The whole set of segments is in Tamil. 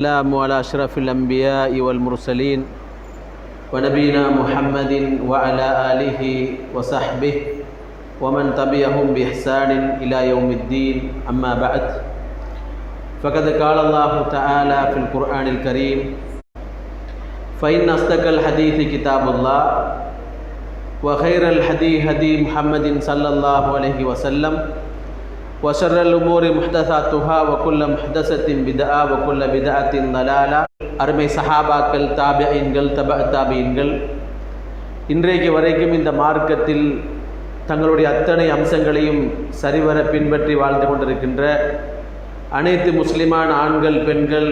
السلام على أشرف الأنبياء والمرسلين ونبينا محمد وعلى آله وصحبه ومن تبعهم بإحسان إلى يوم الدين أما بعد فقد قال الله تعالى في القرآن الكريم فإن أصدق الحديث كتاب الله وخير الهدي هدي محمد صلى الله عليه وسلم وشر الأمور محدثاتها وكل محدثة بدعة وكل بدعة ضلالة அருமை சஹாபாக்கள், தாபிஈன்கள், தாபிஈன்கள் இன்றைக்கு வரைக்கும் இந்த மார்க்கத்தில் தங்களுடைய அத்தனை அம்சங்களையும் சரிவர பின்பற்றி வாழ்ந்து கொண்டிருக்கின்ற அனைத்து முஸ்லிமான ஆண்கள், பெண்கள்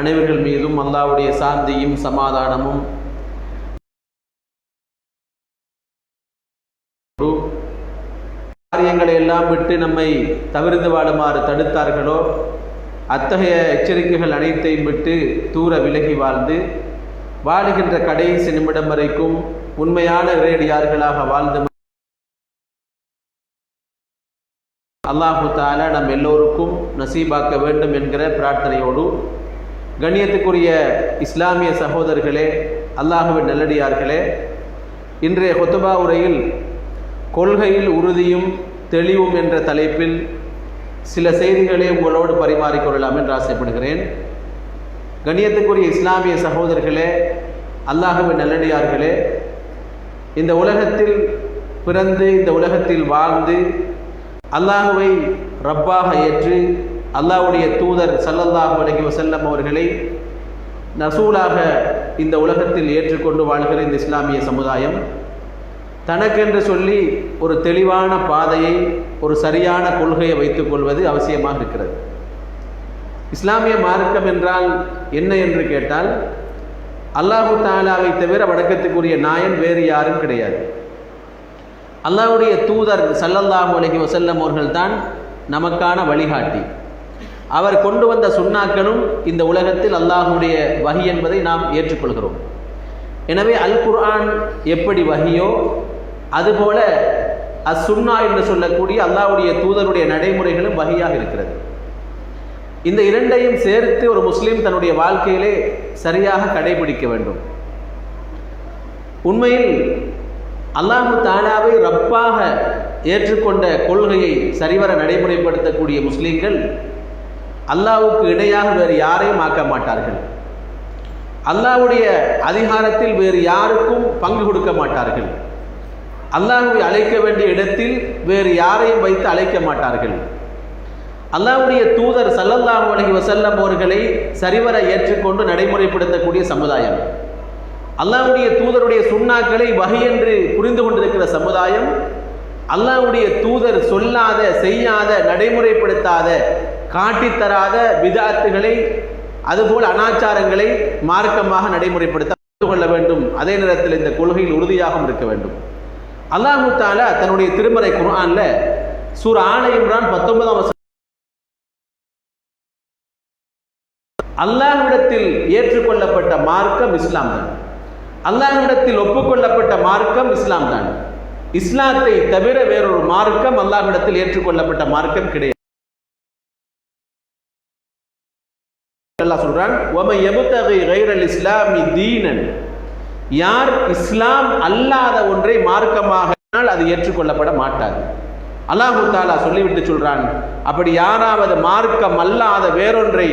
அனைவர்கள் மீதும் அல்லாஹ்வுடைய சாந்தியும் சமாதானமும் காரியங்களை எல்லாம் விட்டு நம்மை தவிர்த்து வாழுமாறு தடுத்தார்களோ அத்தகைய எச்சரிக்கைகள் அனைத்தையும் விட்டு தூர விலகி வாழ்ந்து வாழுகின்ற கடைசி நிமிடம் வரைக்கும் உண்மையான இறையடியார்களாக வாழ்ந்து அல்லாஹு தஆலா நம் எல்லோருக்கும் நசீபாக்க வேண்டும் என்கிற பிரார்த்தனையோடு, கண்ணியத்துக்குரிய இஸ்லாமிய சகோதரர்களே, அல்லாஹ்வின் நல்லடியார்களே, இன்றைய குத்பா உரையில் கொள்கையில் உறுதியும் தெளிவும் என்ற தலைப்பில் சில செய்திகளை உங்களோடு பரிமாறிக்கொள்ளலாம் என்று ஆசைப்படுகிறேன். கண்ணியத்துக்குரிய இஸ்லாமிய சகோதரர்களே, அல்லாஹ்வின் நல்லடியார்களே, இந்த உலகத்தில் பிறந்து இந்த உலகத்தில் வாழ்ந்து அல்லாஹுவை ரப்பாக ஏற்று அல்லாஹ்வுடைய தூதர் ஸல்லல்லாஹு அலைஹி வஸல்லம் அவர்களை ரசூலாக இந்த உலகத்தில் ஏற்றுக்கொண்டு வாழ்கிற இந்த இஸ்லாமிய சமுதாயம் தனக்கென்று சொல்லி ஒரு தெளிவான பாதையை, ஒரு சரியான கொள்கையை வைத்துக் கொள்வது அவசியமாக இருக்கிறது. இஸ்லாமிய மார்க்கம் என்றால் என்ன என்று கேட்டால், அல்லாஹு தஆலாவை தவிர வணக்கத்துக்குரிய நாயன் வேறு யாரும் கிடையாது. அல்லாஹ்வுடைய தூதர் ஸல்லல்லாஹு அலைஹி வஸல்லம் அவர்கள்தான் நமக்கான வழிகாட்டி. அவர் கொண்டு வந்த சுன்னாக்களும் இந்த உலகத்தில் அல்லாஹ்வுடைய வஹி என்பதை நாம் ஏற்றுக்கொள்கிறோம். எனவே அல் குர்ஆன் எப்படி வஹியோ அதுபோல அஸ்ஸுன்னா என்று சொல்லக்கூடிய அல்லாஹ்வுடைய தூதருடைய நடைமுறைகளும் வஹியாக இருக்கிறது. இந்த இரண்டையும் சேர்த்து ஒரு முஸ்லீம் தன்னுடைய வாழ்க்கையிலே சரியாக கடைபிடிக்க வேண்டும். உண்மையில் அல்லாஹு தஆலாவை ரப்பாக ஏற்றுக்கொண்ட கொள்கையை சரிவர நடைமுறைப்படுத்தக்கூடிய முஸ்லீம்கள் அல்லாஹ்வுக்கு இணையாக வேறு யாரையும் ஆக்க மாட்டார்கள். அல்லாஹ்வுடைய அதிகாரத்தில் வேறு யாருக்கும் பங்கு கொடுக்க மாட்டார்கள். அல்லாஹ்வை அழைக்க வேண்டிய இடத்தில் வேறு யாரையும் வைத்து அழைக்க மாட்டார்கள். அல்லாஹ்வுடைய தூதர் ஸல்லல்லாஹு அலைஹி வஸல்லம் அவர்களை சரிவர ஏற்றுக்கொண்டு நடைமுறைப்படுத்தக்கூடிய சமுதாயம், அல்லாஹ்வுடைய தூதருடைய சுன்னாக்களை வஹி என்று புரிந்து கொண்டிருக்கிற சமுதாயம், அல்லாஹ்வுடைய தூதர் சொல்லாத, செய்யாத, நடைமுறைப்படுத்தாத, காட்டித்தராத பிதஅத்துகளை அதுபோல் அனாச்சாரங்களை மார்க்கமாக நடைமுறைப்படுத்த கொள்ள வேண்டும். அதே நேரத்தில் இந்த கொள்கையில் உறுதியாகவும் இருக்க வேண்டும். அல்லாஹு தஆலா தன்னுடைய திருமறை குர்ஆன்ல சூரா ஆல இம்ரான் 19 அல்லாஹ்விடத்தில் ஏற்றுக்கொள்ளப்பட்ட மார்க்கம் இஸ்லாம் தான். அல்லாஹ்விடத்தில் ஒப்புக்கொள்ளப்பட்ட மார்க்கம் இஸ்லாம் தான். இஸ்லாத்தை தவிர வேறொரு மார்க்கம் அல்லாஹ்விடத்தில் ஏற்றுக்கொள்ளப்பட்ட மார்க்கம் கிடையாது. அல்லாஹ் சொல்றான், வமன் யப்தகி கைரல் இஸ்லாமி தீனன், யார் இஸ்லாம் அல்லாத ஒன்றை மார்க்கமாக அது ஏற்றுக்கொள்ளப்பட மாட்டாது. அல்லாஹு தஆலா சொல்லிவிட்டு சொல்றான், அப்படி யாராவது மார்க்கம் அல்லாத வேறொன்றை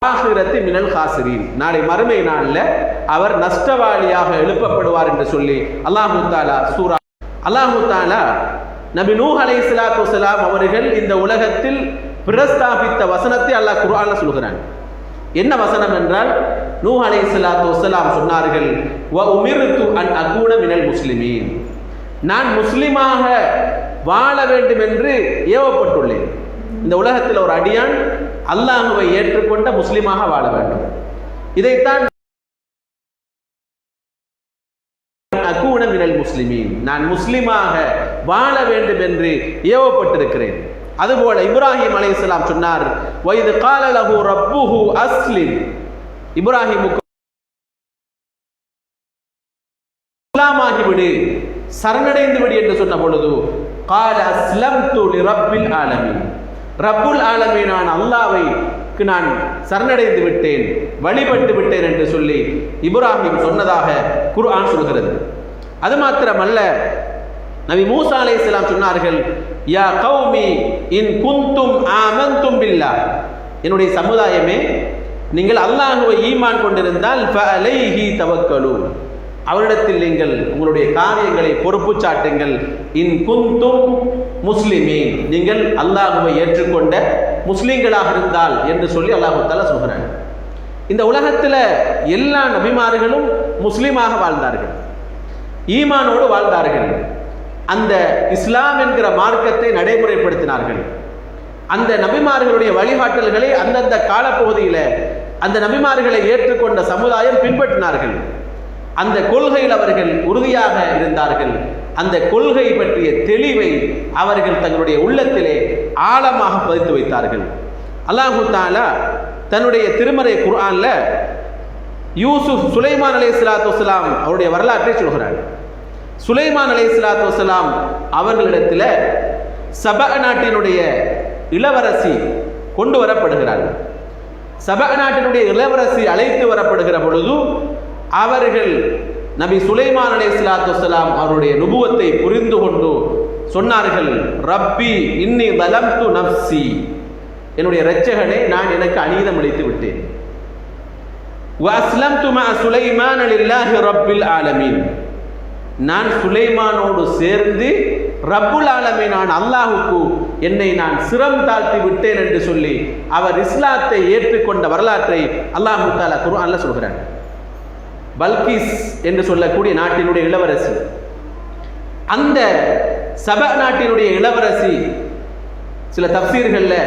ஆகிரத்தி மினல் காசிரீன், நாளை மறுமை நாளில் அவர் நஷ்டவாளியாக எழுப்பப்படுவார் என்று சொல்லி அல்லாஹு தஆலா நபி நூஹ் அலைஹிஸ்ஸலாத்து வஸலாம் அவர்கள் இந்த உலகத்தில் பிரஸ்தாபித்த வசனத்தை அல்லாஹ் குர்ஆன்ல சொல்கிறான். என்ன வசனம் என்றால், நூஹ் அலைஹிஸ்ஸலாத்து வஸலாம் சொன்னார்கள், வ உமிர்து அன் அகூன மினல் முஸ்லிமீன், நான் முஸ்லிமாக வாழ வேண்டும் என்று ஏவப்பட்டுள்ளேன். இந்த உலகத்தில் ஒரு அடியான் அல்லாஹ்வை ஏற்றுக்கொண்ட முஸ்லிமாக வாழ வேண்டும். இதைத்தான் அகூன மினல் முஸ்லிமீன், நான் முஸ்லிமாக வாழ வேண்டும் என்று ஏவப்பட்டிருக்கிறேன். அதுபோல இப்ராஹிம் அலைஹிஸ்ஸலாம் சொன்னார், வைது கால லஹு ரப்புஹு அஸ்லிம், இப்ராஹிமுக்கு இஸ்லாமாகிவிடு, சரணடைந்து விடு என்று சொன்ன பொழுது கால அஸ்லம்து லிரப்பில் ஆலமீன், ரப்புல் ஆலமீனான அல்லாஹ்வுக்கு நான் சரணடைந்து விட்டேன், வழிபட்டு விட்டேன் என்று சொல்லி இப்ராஹிம் சொன்னதாக குர்ஆன் சொல்கிறது. அது மாத்திரமல்ல, நபி மூசா அலைஹிஸ்ஸலாம் சொன்னார்கள், யா கௌமி இன் குந்தும் ஆமன்தும் பில்லாஹ், என்னுடைய சமுதாயமே நீங்கள் அல்லாஹ்வை ஈமான் கொண்டிருந்தால் ஃபஅலைஹி தவக்கலு, அவரிடத்தில் நீங்கள் உங்களுடைய காரியங்களை பொறுப்பு சாட்டுங்கள். இன் குந்தும் முஸ்லிமீன், நீங்கள் அல்லாஹ்வை ஏற்றுக்கொண்ட முஸ்லிம்களாக இருந்தால் என்று சொல்லி அல்லாஹ் தஆலா சொல்கிறார். இந்த உலகத்தில் எல்லா நபிமார்களும் முஸ்லீமாக வாழ்ந்தார்கள், ஈமானோடு வாழ்ந்தார்கள். அந்த இஸ்லாம் என்கிற மார்க்கத்தை நடைமுறைப்படுத்தினார்கள். அந்த நபிமார்களுடைய வழிகாட்டல்களை அந்தந்த காலப்பகுதியில் அந்த நபிமார்களை ஏற்றுக்கொண்ட சமுதாயம் பின்பற்றினார்கள். அந்த கொள்கையில் அவர்கள் உறுதியாக இருந்தார்கள். அந்த கொள்கை பற்றிய தெளிவை அவர்கள் தங்களுடைய உள்ளத்திலே ஆழமாக பதித்து வைத்தார்கள். அல்லாஹு தஆலா தன்னுடைய திருமறை குர்ஆன்ல சுலைமான் அலைஹிஸ்ஸலாத்து வஸ்ஸலாம் அவருடைய வரலாற்றை சொல்கிறார். சுலைமான் அலைஹிஸ்ஸலாத்து வஸ்ஸலாம் அவர்களிடத்தில் சபா நாட்டினுடைய இளவரசி கொண்டு வரப்படுகிறார்கள். சபா நாட்டினுடைய இளவரசி அழைத்து வரப்படுகிற பொழுது அவர்கள் நபி சுலைமான் அலைஹிஸ்ஸலாத்து வஸ்ஸலாம் அவருடைய நுபுவத்தை புரிந்து கொண்டு சொன்னார்கள், ரப்பி இன்னி ஸலம்து நஃப்ஸி, என்னுடைய இரட்சகனே நான் எனக்கு அநீதம் இழைத்து விட்டேன். வ அஸ்லம்து மஅ சுலைமான் லில்லாஹி ரப்பில் ஆலமீன், நான் சுலைமானோடு சேர்ந்து ரப்புல் ஆலமீனான அல்லாஹுக்கு என்னை நான் சிரம் தாழ்த்தி விட்டேன் என்று சொல்லி அவர் இஸ்லாத்தை ஏற்றுக்கொண்ட வரலாற்றை அல்லாஹ் தஆலா குர்ஆன்ல சொல்கிறார். பல்கிஸ் என்று சொல்லக்கூடிய நாட்டினுடைய இளவரசி, அந்த சபா நாட்டினுடைய இளவரசி, சில தஃசீர்களில்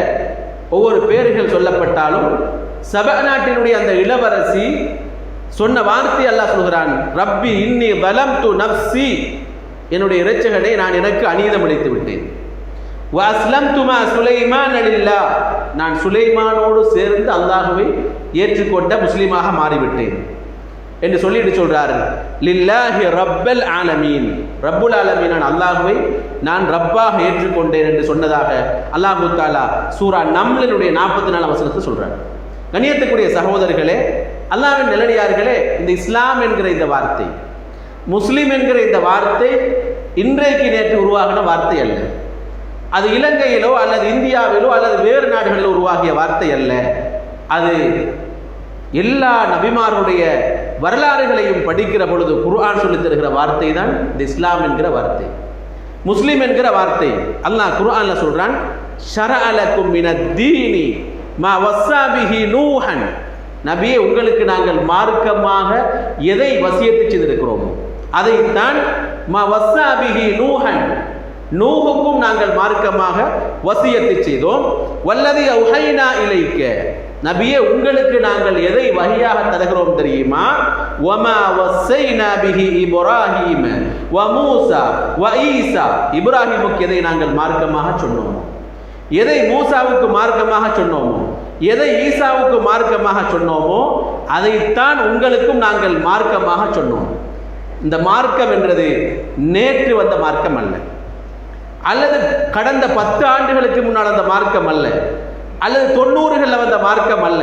ஒவ்வொரு பேர்கள் சொல்லப்பட்டாலும் சபா நாட்டினுடைய அந்த இளவரசி சொன்ன வார்த்தை அல்லாஹ் சொல்கிறான், ரப்பி இன்னி ஸலம்து நஃப்ஸி, என்னுடைய இரட்சகனே நான் எனக்கு அநீதம் இழைத்து விட்டேன். வ அஸ்லம்து மஅ சுலைமான் லில்லாஹ், நான் சுலைமானோடு சேர்ந்து அல்லாஹ்வை ஏற்றுக்கொண்ட முஸ்லீமாக மாறிவிட்டேன் என்று சொல்லிட்டு சொல்றாரு. லில்லாஹி ரப்பல் ஆலமீன், ரப்புல் ஆலமீனான அல்லாஹ்வை நான் ரப்பாக ஏற்றுக்கொண்டேன் என்று சொன்னதாக அல்லாஹ் தஆலா சூரா நம்லினுடைய 44 வசனத்தை சொல்றார். கண்ணியத்துக்குரிய சகோதரர்களே, அல்லாஹ்வின் நல்லடியார்களே, இந்த இஸ்லாம் என்கிற இந்த வார்த்தை, முஸ்லிம் என்கிற இந்த வார்த்தை இன்றைக்கு நேற்று உருவாகின வார்த்தை அல்ல. அது இலங்கையிலோ அல்லது இந்தியாவிலோ அல்லது வேறு நாடுகளிலோ உருவாகிய வார்த்தை அல்ல. அது எல்லா நபிமாருடைய வரலாறுகளையும் படிக்கிற பொழுது குர்ஆன் சொல்லித் தருகிற வார்த்தை தான் இந்த இஸ்லாம் என்கிற வார்த்தை, முஸ்லிம் என்கிற வார்த்தை. அல்லாஹ் குர்ஆன்ல சொல்றான், ஷரஅ லக்கும் மினத் தீனி மா வஸ்ஸா பிஹி நூஹன், நபியே உங்களுக்கு நாங்கள் மார்க்கமாக எதை வசியத்து செய்திருக்கிறோமோ அதைத்தான் மா வஸ்ஸா பிஹி நூஹன், நூஹுக்கும் நாங்கள் மார்க்கமாக வசியத்து செய்தோம். வல்லதி அவ்ஹைனா இலைக்க, நபியே உங்களுக்கு நாங்கள் எதை வஹியாக தருகிறோம் தெரியுமா? வமா வஸ்ஸைனா பிஹி இப்ராஹீம வ மூஸா வ ஈசா, இப்ராஹிமுக்கு எதை நாங்கள் மார்க்கமாக சொன்னோமோ, எதை மூசாவுக்கு மார்க்கமாக சொன்னோமோ, எதை ஈசாவுக்கு மார்க்கமாக சொன்னோமோ அதைத்தான் உங்களுக்கும் நாங்கள் மார்க்கமாக சொன்னோம். இந்த மார்க்கம் என்றது நேற்று வந்த மார்க்கம் அல்ல, அல்லது கடந்த 10 ஆண்டுகளுக்கு முன்னால் அந்த மார்க்கம் அல்ல, அல்லது 90களில் வந்த மார்க்கம் அல்ல,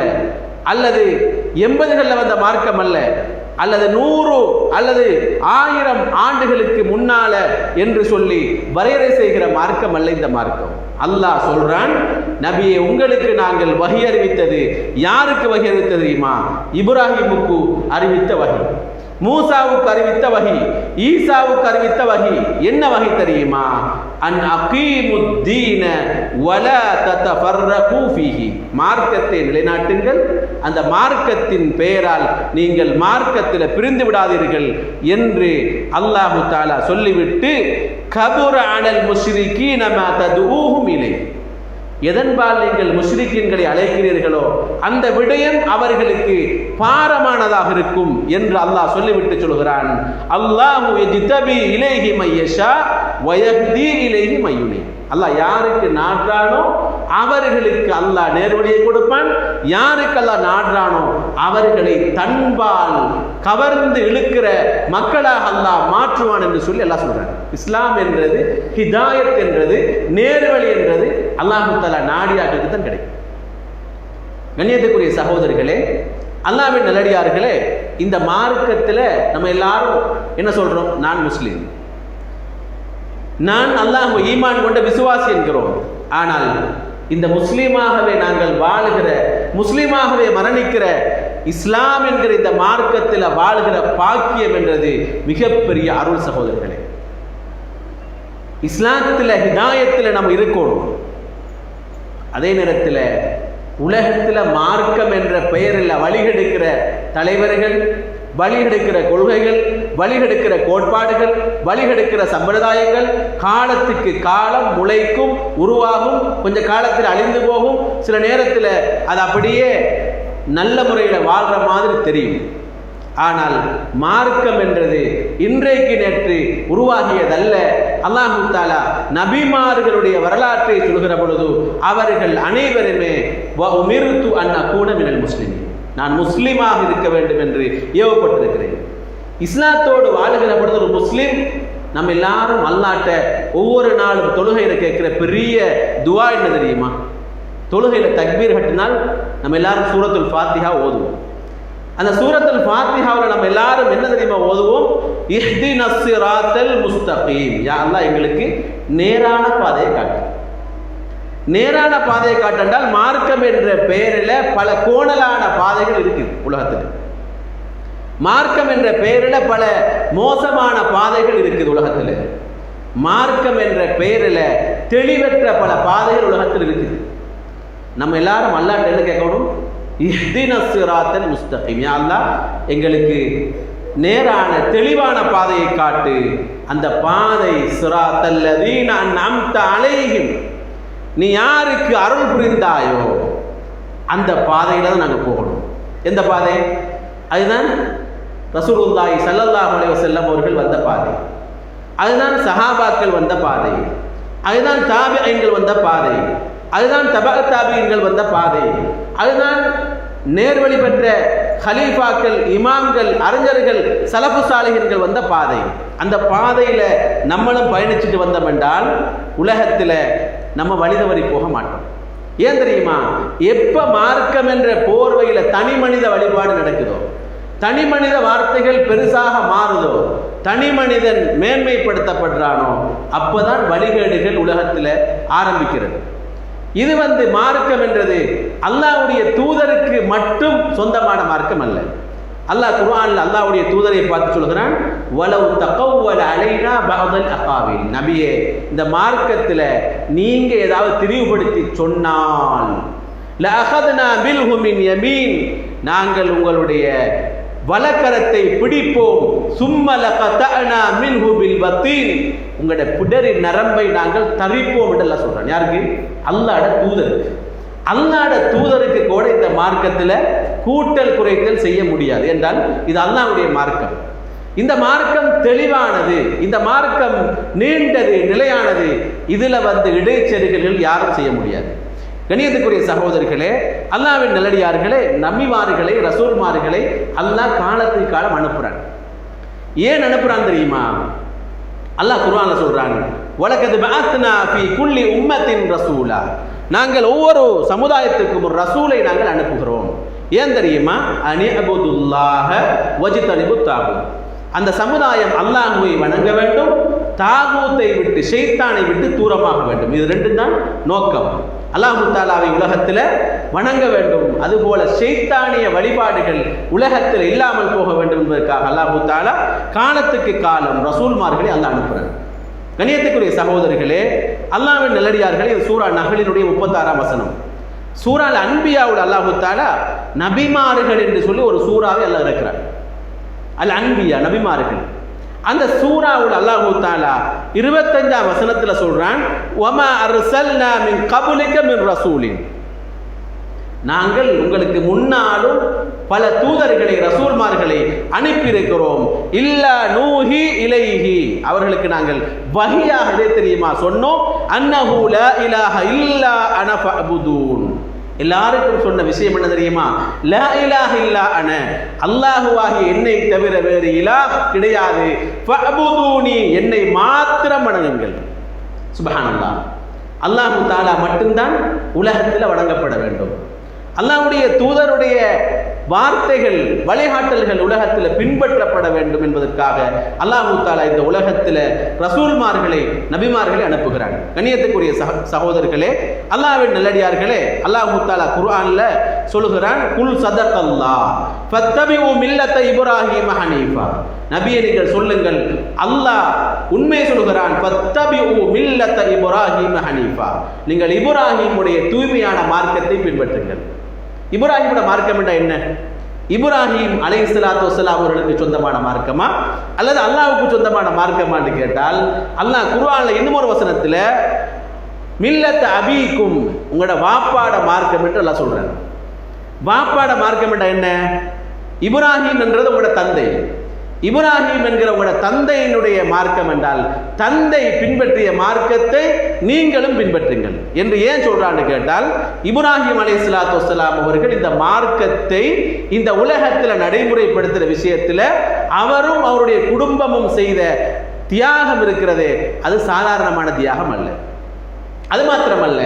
அல்லது 80களில் வந்த மார்க்கம் அல்ல, அல்லது 100 அல்லது 1000 ஆண்டுகளுக்கு முன்னால என்று சொல்லி வரையறை செய்கிற மார்க்கம் அல்ல இந்த மார்க்கம். அல்லாஹ் சொல்றான், நபியே உங்களுக்கு நாங்கள் வஹி அறிவித்தது, யாருக்கு வஹி அறிவித்தது தெரியுமா? இப்ராஹிமுக்கு அறிவித்த வஹி, மூசாவுக்கு அறிவித்த வஹி, ஈசாவுக்கு அறிவித்த வஹி. என்ன வஹி தெரியுமா? அன் அகீமுத் தீன வலா ததஃபர்ரகு ஃபீஹி, மார்க்கத்தை நிலைநாட்டுங்கள், அந்த மார்க்கத்தின் பெயரால் நீங்கள் மார்க்கத்தில் பிரிந்து விடாதீர்கள் என்று அல்லாஹு தஆலா சொல்லிவிட்டு, கபுர அலல் முஷ்ரிகீன மா ததுஊஹும் இலை, எதன்பால் நீங்கள் முஷ்ரிக்கீன்களை அழைக்கிறீர்களோ அந்த விடயம் அவர்களுக்கு பாரமானதாக இருக்கும் என்று அல்லாஹ் சொல்லிவிட்டு சொல்கிறான். அல்லாஹு யஜ்தபி இலைஹி மையஷா வ யஹ்தி இலைஹி மையுனி, அல்லாஹ் யாருக்கு நாட்டானோ அவர்களுக்கு அல்லாஹ் நேர்வழியை கொடுப்பான், யாருக்கெல்லாம் நாடுறானோ அவர்களை தன்பால் கவர்ந்து இழுக்கிற மக்களாக அல்லாஹ் மாற்றுவான் என்று சொல்லி அல்லாஹ் சொல்றான். இஸ்லாம் என்றது, ஹிதாயத் என்றது, நேர்வழி என்றது அல்லாஹு தஆலா நாடியாக்களுக்கு தான் கிடைக்கும். கண்ணியத்துக்குரிய சகோதரர்களே, அல்லாஹ்வின் நல்லடியார்களே, இந்த மார்க்கத்தில் நம்ம எல்லாரும் என்ன சொல்றோம்? நான் முஸ்லீம், நான் அல்லாஹ் ஈமான் கொண்ட விசுவாசி என்கிறோம். ஆனால் இந்த முஸ்லீமாகவே நாங்கள் வாழுகிற, முஸ்லீமாகவே மரணிக்கிற இஸ்லாம் என்கிற இந்த மார்க்கத்தில் வாழுகிற பாக்கியம் என்றது மிகப்பெரிய அருள் சகோதரர்களே. இஸ்லாத்தில் ஹிதாயத்தில் நம்ம இருக்கணும். அதே நேரத்தில் உலகத்தில் மார்க்கம் என்ற பெயரில் வழிகெடுக்கிற தலைவர்கள், வழிகெடுக்கிற கொள்கைகள், வழிகெடுக்கிற கோட்பாடுகள், வழிகெடுக்கிற சம்பிரதாயங்கள் காலத்துக்கு காலம் முளைக்கும், உருவாகும், கொஞ்ச காலத்தில் அழிந்து போகும். சில நேரத்தில் அது அப்படியே நல்ல முறையில் வாழ்கிற மாதிரி தெரியும். ஆனால் மார்க்கம் என்றது இன்றைக்கு நேற்று உருவாகியதல்ல. அல்லாஹு தஆலா நபிமார்களுடைய வரலாற்றை சொல்கிற பொழுது அவர்கள் அனைவருமே உமிர்து அன் அகூன மினல் முஸ்லிமீன், நான் முஸ்லீமாக இருக்க வேண்டும் என்று ஏவப்பட்டிருக்கிறேன். இஸ்லாத்தோடு வாழுகிற பொழுது ஒரு முஸ்லீம் நம்ம எல்லாரும் அல்லாஹ்ட்ட ஒவ்வொரு நாளும் தொழுகையில் கேட்கிற பெரிய துவா என்ன தெரியுமா? தொழுகையில் தக்பீர் கட்டினால் நம்ம எல்லாரும் சூரத்துல் ஃபாத்திஹா ஓதுவோம். அந்த சூரத்துல் ஃபாத்திஹாவில் நம்ம எல்லாரும் என்ன தெரியுமா ஓதுவோம்? இஹ்தினஸ் ஸிராத்தல் முஸ்தகீம், யா அல்லாஹ் எங்களுக்கு நேரான பாதையை காட்டு. நேரான பாதையை காட்டென்றால் மார்க்கம் என்ற பெயரில் பல கோணலான பாதைகள் இருக்குது உலகத்தில். மார்க்கம் என்ற பெயரில் பல மோசமான பாதைகள் இருக்குது உலகத்தில். மார்க்கம் என்ற பெயரில் தெளிவற்ற பல பாதைகள் உலகத்தில் இருக்குது. நம்ம எல்லாரும் அல்லாஹ்ட்ட என்ன கேட்கணும்? இஹ்தினஸ் ஸிராத்தல் முஸ்தகீம், யா அல்லாஹ் எங்களுக்கு நேரான தெளிவான பாதையை காட்டு. அந்த பாதை ஸிராத்தல் லதீன அன்அம்த அலைஹிம், நீ யாருக்கு அருள் புரிந்தாயோ அந்த பாதையில் தான் நாங்கள் போகணும். எந்த பாதை? அதுதான் ரசூலுல்லாஹி ஸல்லல்லாஹு அலைஹி வஸல்லம் அவர்கள் வந்த பாதை, அதுதான் சஹாபாக்கள் வந்த பாதை, அதுதான் தாபிஈன்கள் வந்த பாதை, அதுதான் தபஅ தாபிஈன்கள் வந்த பாதை, அதுதான் நேர்வழி பெற்ற ஹலீஃபாக்கள், இமாம்கள், அறிஞர்கள், சலஃபு சாலிஹீன்கள் வந்த பாதை. அந்த பாதையில் நம்மளும் பயணிச்சுட்டு வந்தோம் என்றால் உலகத்தில் நம்ம வழிதவறி போக மாட்டோம். ஏன் தெரியுமா? எப்போ மார்க்கம் என்ற போர்வையில் தனி மனித வழிபாடு நடக்குதோ, தனி மனித வார்த்தைகள் பெருசாக மாறுதோ, தனி மனிதன் மேன்மைப்படுத்தப்படுறானோ, அப்போதான் வழிகேடுகள் உலகத்தில் ஆரம்பிக்கிறது. இது மார்க்கம் என்றது அல்லாஹ்வுடைய தூதருக்கு மட்டும் சொந்தமான மார்க்கம் அல்ல. அல்லாஹ் குர்ஆனில் அல்லாஹ்வுடைய தூதரை பார்த்து சொல்கிறான், வலவ் தகவ்வல அலைனா பஅதல் அகாவில், நபியே இந்த மார்க்கத்தில் நீங்க ஏதாவது திரிவுபடுத்தி சொன்னால் லஅഖத்னா பில்ஹு மின் யமீன், நாங்கள் உங்களுடைய வலக்கரத்தை பிடிப்போம், சும்ம லகதஅனா மின்ஹு பில் வத்தீன், உங்களுடைய புடரி நரம்பை நாங்கள் தரிப்போம் என்று அல்லாஹ் சொல்றான். யாருக்கு? அல்லாஹ்வுடைய தூதருக்கு. அல்லாஹ்வுடைய தூதருக்கு கூட இந்த மார்க்கத்தில் கூட்டல் குறைத்தல் செய்ய முடியாது. என்றால் இது அல்லாஹ்வுடைய மார்க்கம். இந்த மார்க்கம் தெளிவானது, இந்த மார்க்கம் நீண்டது, நிலையானது. இதுல இடைச்செருகல்கள் யாரும் செய்ய முடியாது. கணியத்துக்குரிய சகோதரர்களே, அல்லாஹ்வின் நல்லடியார்களே, நபிமார்களை, ரசூல்மார்களை அல்லாஹ் காலத்துக்கு காலம் அனுப்புறான். ஏன் அனுப்புறான் தெரியுமா? அல்லாஹ் குர்ஆன்ல சொல்றான், வலகத் பஅத்னா ஃபீ குல்லி உம்மத்தின் ரசூலா, நாங்கள் ஒவ்வொரு சமுதாயத்துக்கும் ஒரு ரசூலை நாங்கள் அனுப்புகிறோம். ஏன் தெரியுமா? அனிஅபுதுல்லாஹ வஜ்தனிபுத் தாகூத், அந்த சமுதாயம் அல்லாஹ்வை வணங்க வேண்டும், தாகூத்தை விட்டு, ஷைத்தானை விட்டு தூரமாக வேண்டும். இது ரெண்டும் தான் நோக்கம். அல்லாஹ் தஆலாவை உலகத்தில் வணங்க வேண்டும், அதுபோல ஷைத்தானிய வழிபாடுகள் உலகத்தில் இல்லாமல் போக வேண்டும் என்பதற்காக அல்லாஹ் தஆலா காலத்துக்கு காலம் ரசூல்மார்களை அல்லாஹ் அனுப்புகிறார். கணியத்துக்குரிய சகோதரர்களே, அல்லாஹ்வின் நல்லடியார்களே, இது சூரா நஹ்லினுடைய 36ஆம் வசனம். சூரால் அன்பியாவுல் அல்லாஹ் தஆலா நபிமார்கள் என்று சொல்லி ஒரு சூறாவை அல்லாஹ் இருக்கிறார். அல் அன்பியா, நபிமார்கள். அந்த சூராவுல் அல்லாஹ் தஆலா 25ஆம் வசனத்தில் சொல்றான், வமா அர்சல்னா மின் கப்லிக மின் ரசூலின், நாங்கள் உங்களுக்கு முன்னாலும் பல தூதர்களை, ரசூல்மார்களை அனுப்பியிருக்கிறோம். இல்லா நூஹி இலைஹி, அவர்களுக்கு நாங்கள் வஹியாக தெரியுமா சொன்னோம், அன்னஹு லா இலாஹ இல்லா அன ஃபஅபுதூன், எல்லாருக்கும் சொன்ன விஷயம் என்ன தெரியுமா? லா இலாஹ இல்லா அன, அல்லாஹுவாகிய என்னை தவிர வேறு இலாஹ் கிடையாது, ஃபஅபுதூனி, என்னை மாத்திரம் வணங்குங்கள். சுப்ஹானல்லாஹ். அல்லாஹு தஆலா மட்டும்தான் உலகத்தில் வணங்கப்பட வேண்டும். அல்லாஹ்வுடைய தூதருடைய வார்த்தைகள், வழிகாட்டல்கள் உலகத்தில் பின்பற்றப்பட வேண்டும் என்பதற்காக அல்லாஹு தஆலா இந்த உலகத்தில் ரசூல்மார்களை, நபிமார்களை அனுப்புகிறான். கண்ணியத்துக்குரிய சகோதரர்களே, அல்லாஹ்வின் நல்லடியார்களே, அல்லாஹு தஆலா குர்ஆன்ல சொல்லுகிறான், குல் ஸதகல்லாஹ் ஃபத்தபிஉ மில்லத இப்ராஹீம ஹனீஃபா. நபியே நீங்கள் சொல்லுங்கள், அல்லாஹ் உண்மை சொல்கிறான், ஃபத்தபிஉ மில்லத இப்ராஹீம ஹனீஃபா, நீங்கள் இப்ராஹீமுடைய தூய்மையான மார்க்கத்தை பின்பற்றுங்கள். இப்ராஹிமோட மார்க்கம் என்ன? இப்ராஹிம் அலைஹிஸ்ஸலாத்து வஸ்ஸலாம் அவர்களுக்கு சொந்தமான மார்க்கமா அல்லது அல்லாஹ்வுக்கு சொந்தமான மார்க்கமான்னு கேட்டால், அல்லாஹ் குர்ஆன்ல இன்னும் ஒரு வசனத்தில் மில்லத் அபீக்கும், உங்களோட வாப்பாட மார்க்கம் என்று அல்லாஹ் சொல்றாங்க. வாப்பாட மார்க்கம் என்ன? இப்ராஹிம் என்றது உங்களோட தந்தை. இப்ராஹிம் என்கிற உங்களோட தந்தையினுடைய மார்க்கம் என்றால், தந்தை பின்பற்றிய மார்க்கத்தை நீங்களும் பின்பற்றுங்கள் என்று ஏன் சொல்றான்னு கேட்டால், இப்ராஹிம் அலைஹிஸ்ஸலாத்து வஸ்ஸலாம் அவர்கள் இந்த மார்க்கத்தை இந்த உலகத்தில் நடைமுறைப்படுத்துகிற விஷயத்தில் அவரும் அவருடைய குடும்பமும் செய்த தியாகம் இருக்கிறதே, அது சாதாரணமான தியாகம் அல்ல. அது மாத்திரமல்ல,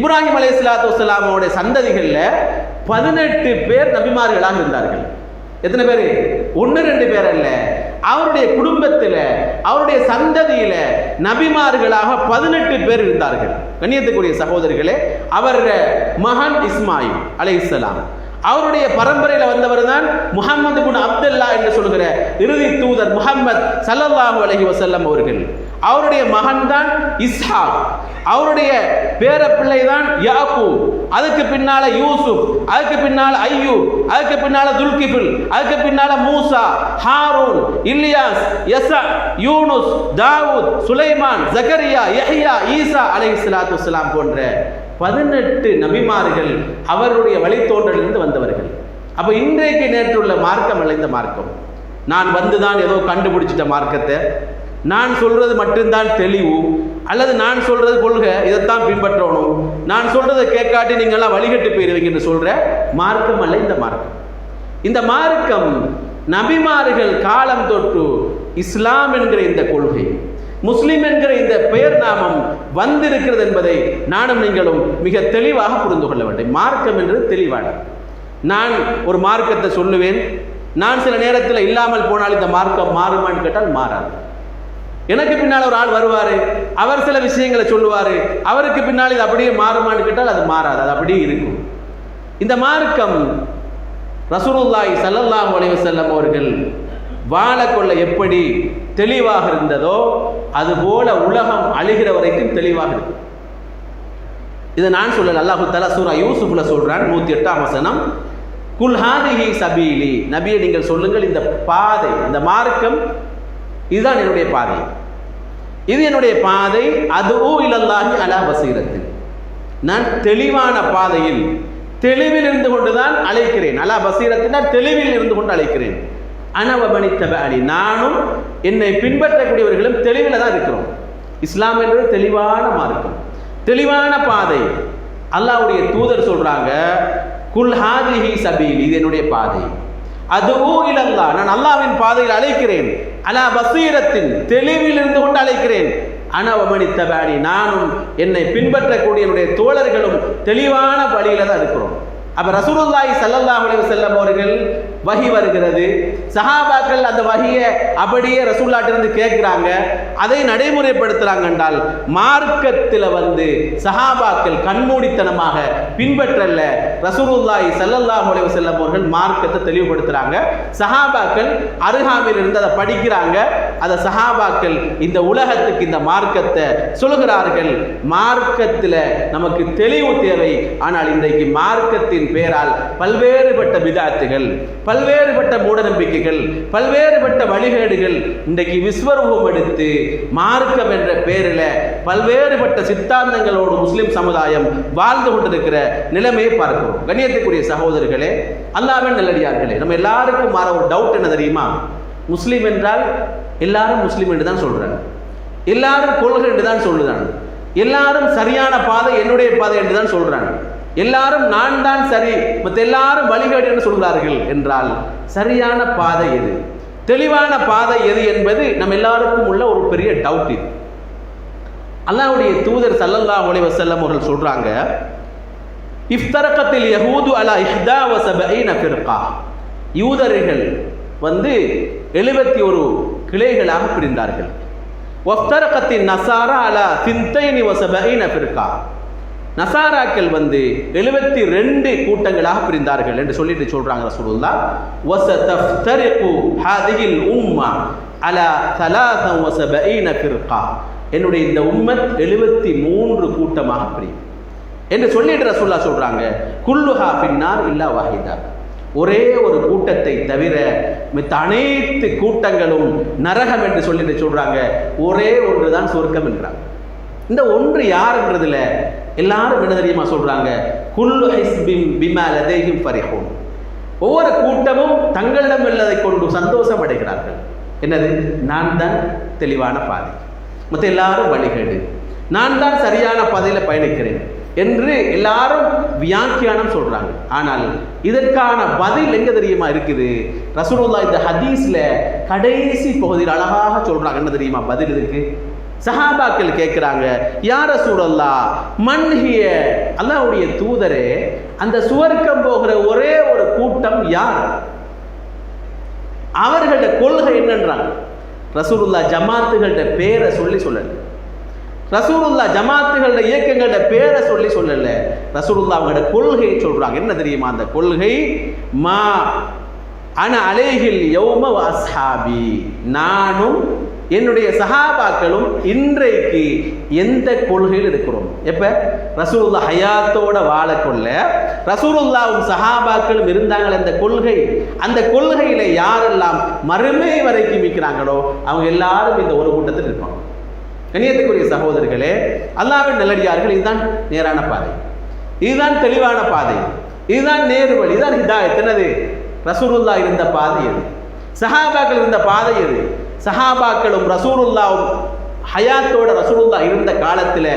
இப்ராஹிம் அலைஹிஸ்ஸலாத்து வஸ்ஸலாம் அவருடைய சந்ததிகளில் 18 பேர் நபிமார்களாக இருந்தார்கள். எத்தனை பேர்? 1-2 பேர் அல்ல. அவருடைய குடும்பத்தில், அவருடைய சந்ததியில நபிமார்களாக 18 பேர் இருந்தார்கள். கண்ணியத்துக்குரிய சகோதரர்களே, அவருடைய மகன் இஸ்மாயில் அலைஹிஸ்ஸலாம், அவருடைய பரம்பரையில் வந்தவர் தான் முஹம்மது இப்னு அப்துல்லா என்று சொல்கிற இறுதி தூதர் முஹம்மது ஸல்லல்லாஹு அலைஹி வஸல்லம் அவர்கள். அவருடைய மகன் தான் இஸ்ஹாக், அவருடைய பேர பிள்ளை தான் யாக்கூப், அதுக்கு பின்னால யூசுப், அதுக்கு பின்னால ஐயூப், அதுக்கு பின்னால துல்கிஃபில், அதுக்கு பின்னால மூசா, ஹாரூன், இல்யாஸ், யஸா, யூனுஸ், தாவூத், சுலைமான், ஜக்கரியா, யஹ்யா, ஈசா அலைஹிஸ்ஸலாத்து வஸ்ஸலாம் போன்ற 18 நபிமார்கள் அவருடைய வழித்தோன்றலிருந்து வந்தவர்கள். அப்ப இன்றைக்கு நேற்றுள்ள மார்க்கம் அல்ல இந்த மார்க்கம். நான் வந்துதான் ஏதோ கண்டுபிடிச்சிட்ட மார்க்கத்தை, நான் சொல்றது மட்டும்தான் தெளிவு, அல்லது நான் சொல்றது கொள்கை, இதைத்தான் பின்பற்றணும், நான் சொல்றதை கேட்காட்டி நீங்கள்லாம் வழிகட்டு போயிருவீங்கன்னு சொல்ற மார்க்கம் அல்ல இந்த மார்க்கம். இந்த மார்க்கம் நபிமார்கள் காலம் தொட்டு இஸ்லாம் என்கிற இந்த கொள்கை, முஸ்லிம் என்கிற இந்த பெயர் நாமம் வந்திருக்கிறது என்பதை நானும் நீங்களும் மிக தெளிவாக புரிந்து கொள்ள வேண்டும். மார்க்கம் என்றது தெளிவான. நான் ஒரு மார்க்கத்தை சொல்லுவேன், நான் சில நேரத்தில் இல்லாமல் போனால் இந்த மார்க்கம் மாறுமான்னு கேட்டால் மாறாது. எனக்கு பின்னால் ஒரு ஆள் வருவார், அவர் சில விஷயங்களை சொல்லுவார், அவருக்கு பின்னால் இது அப்படியே மாறுமான்னு கேட்டால் அது மாறாது, அது அப்படியே இருக்கும். இந்த மார்க்கம் ரசூலுல்லாஹி ஸல்லல்லாஹு அலைஹி வஸல்லம் அவர்கள் வாழக்கொள்ள எப்படி தெளிவாக இருந்ததோ அதுபோல உலகம் அழிகிற வரைக்கும் தெளிவாக இருக்கும். இதை நான் சொல்லல, அல்லாஹு தஆலா சூரா யூசுஃப்ல சொல்றான், 108ஆம் வசனம், குல் ஹாதிஹி சபீலி, நபியே நீங்கள் சொல்லுங்கள், இந்த பாதை, இந்த மார்க்கம் இதுதான் என்னுடைய பாதை, இது என்னுடைய பாதை, அதுஉ இலல்லாஹி அலா பஸீரத்தின், நான் தெளிவான பாதையில் தெளிவில் இருந்து கொண்டுதான் அழைக்கிறேன். அலா பஸீரத்தின், தெளிவில் இருந்து கொண்டு அழைக்கிறேன். அனவபனி தபஅனி, நானும் என்னை பின்பற்றக்கூடியவர்களும் தெளிவில் தான் இருக்கிறோம். இஸ்லாம் என்பது தெளிவான மார்க்கம், தெளிவான பாதை. அல்லாஹ்வுடைய தூதர் சொல்றாங்க, குல் ஹாதிஹி சபீலி, இது என்னுடைய பாதை, அதுஉ இலல்லாஹ், நான் அல்லாஹ்வின் பாதையில் அழைக்கிறேன், அலா பஸீரத்தின், தெளிவில் இருந்து கொண்டு அழைக்கிறேன், அனவபனி தபஅனி, நானும் என்னை பின்பற்றக்கூடிய என்னுடைய தோழர்களும் தெளிவான வழியில தான் இருக்கிறோம். அப்ப ரசூலுல்லாஹி ஸல்லல்லாஹு அலைஹி வஸல்லம் அவர்கள் வஹி வருகிறது, சஹாபாக்கள் அந்த வஹியை அப்படியே ரசூலுல்லாஹ்ட்டிருந்து கேட்கிறாங்க, அதை நடைமுறைப்படுத்துறாங்க என்றால் மார்க்கத்தில் வந்து சஹாபாக்கள் கண்மூடித்தனமாக பின்பற்றல. ரசூலுல்லாஹி ஸல்லல்லாஹு அலைஹி வஸல்லம் அவர்கள் மார்க்கத்தை தெளிவுபடுத்துறாங்க, சஹாபாக்கள் அருகாமையில் இருந்து அதை படிக்கிறாங்க, அதை சஹாபாக்கள் இந்த உலகத்துக்கு இந்த மார்க்கத்தை சொல்கிறார்கள். மார்க்கத்தில் நமக்கு தெளிவு தேவை. ஆனால் இன்றைக்கு மார்க்கத்தின் பேரால் பல்வேறுபட்ட பிதாத்துகள், பல்வேறுபட்ட மூட நம்பிக்கைகள், பல்வேறுபட்ட வழிகேடுகள் இன்றைக்கு விஸ்வரூபம் எடுத்து மார்க்கம் என்ற பேரில் பல்வேறுபட்ட சித்தாந்தங்களோடு முஸ்லிம் சமுதாயம் வாழ்ந்து கொண்டிருக்கிற நிலைமையை பார்க்கிறோம். கண்ணியத்துக்குரிய சகோதரர்களே, அல்லாஹ்வின் நல்லடியார்களே, நம்ம எல்லாருக்கும் மாற ஒரு டவுட் என்ன தெரியுமா? முஸ்லீம் என்றால் எல்லாரும் முஸ்லீம் என்று தான் சொல்றாங்க, எல்லாரும் கொள்கை என்று தான் சொல்லுறாங்க, எல்லாரும் சரியான பாதை என்னுடைய பாதை என்று தான் சொல்றாங்க. எல்லாரும் நான் தான் சரி, மற்ற எல்லாரும் வழிகேடு என்று சொல்கிறார்கள் என்றால் சரியான பாதை எது, தெளிவான பாதை எது என்பது நம்ம எல்லாருக்கும் உள்ள ஒரு பெரிய டவுட். இது அல்லாஹ்வுடைய தூதர் ஸல்லல்லாஹு அலைஹி வஸல்லம் அவர்கள் சொல்றாங்க, இஃப்தரகத்தில் யஹூது அலா 71 ஃபிர்கா, யூதர்கள் 71 கிளைகளாக பிரிந்தார்கள். வஃப்தரகத்தின் நஸாரா அலா 72 ஃபிர்கா, நசாராக்கள் 72 கூட்டங்களாக பிரிந்தார்கள் என்று சொல்லிட்டு சொல்றாங்க ரசூலுல்லாஹ். வஸதஃப்தரிகு ஹாதிஹில் உம்மா அலா 73 ஃபிர்கா, என்னுடைய இந்த உம்மத் 73 கூட்டமாக பிரியும் என்று சொல்லிட்டு ரசூலுல்லாஹ் சொல்றாங்க. குல்லுஹா ஃபின்னார் இல்லா வாஹிதா, ஒரே ஒரு கூட்டத்தை தவிர மித்த அனைத்து கூட்டங்களும் நரகம் என்று சொல்லிட்டு சொல்றாங்க. ஒரே ஒன்றுதான் சொர்க்கம் என்கிறாங்க. இந்த ஒன்று யாருன்றதுல எல்லாரும் என்ன தெரியுமா சொல்றாங்க, குல்லு ஹிஸ்பின் பிமா லதைஹிம் ஃபரிஹூன், ஒவ்வொரு கூட்டமும் தங்களிடம் உள்ளதை கொண்டு சந்தோஷம் அடைகிறார்கள். என்னது? நான் தான் தெளிவான பாதை, மற்ற எல்லாரும் வழிகேடு, நான் தான் சரியான பாதையில் பயணிக்கிறேன் என்று எல்லாரும் வியாக்கியானம் சொல்றாங்க. ஆனால் இதற்கான பதில் எங்க தெரியுமா இருக்குது? ரசூலுல்லாஹ் இந்த ஹதீஸ்ல கடைசி பகுதியில் அழகாக சொல்றாங்க. என்ன தெரியுமா பதில் இதுக்கு? சஹாபாக்கள் கேட்கிறாங்க, யா ரசூலல்லாஹ் மன்ஹிய, அல்லாஹ்வுடைய தூதரே, அந்த சுவர்க்கம் போகிற ஒரே ஒரு கூட்டம் யார்? அவர்களோட கொள்கை என்னன்றாங்க. ரசூலுல்லாஹ் ஜமாத்துகளோட பேரை சொல்லல, ரசூலுல்லாஹ் ஜமாத்துகளோட இயக்கங்களோட பேரை சொல்லல, ரசூலுல்லாஹ் அவங்களோட கொள்கையை சொல்றாங்க. என்ன தெரியுமா அந்த கொள்கை? மா அன அலைஹில் யௌம வ அஸ்ஹாபி, நானும் என்னுடைய சஹாபாக்களும் இன்றைக்கு எந்த கொள்கையில் இருக்கிறோம். எப்ப? ரசூலுல்லாஹ் ஹயாத்தோட வாழக்கொள்ள ரசூலுல்லாஹும் சஹாபாக்களும் இருந்தாங்களே அந்த கொள்கை, அந்த கொள்கையில யாரெல்லாம் மறுமை வரைக்கும் இருக்கிறாங்களோ அவங்க எல்லாரும் இந்த ஒரு கூட்டத்தில் இருப்பாங்க. கண்ணியத்துக்குரிய சகோதரர்களே, அல்லாஹ்வின் நல்லடியார்கள், இதுதான் நேரான பாதை, இதுதான் தெளிவான பாதை, இதுதான் நேரு வழி, இதுதான் ஹிதாயத். என்னது? ரசூலுல்லாஹ் இருந்த பாதை எது? சஹாபாக்கள் இருந்த பாதை எது? சஹாபாக்களும் ரசூலுல்லாஹும் ஹயாத்தோட ரசூலுல்லாஹ் இருந்த காலத்தில்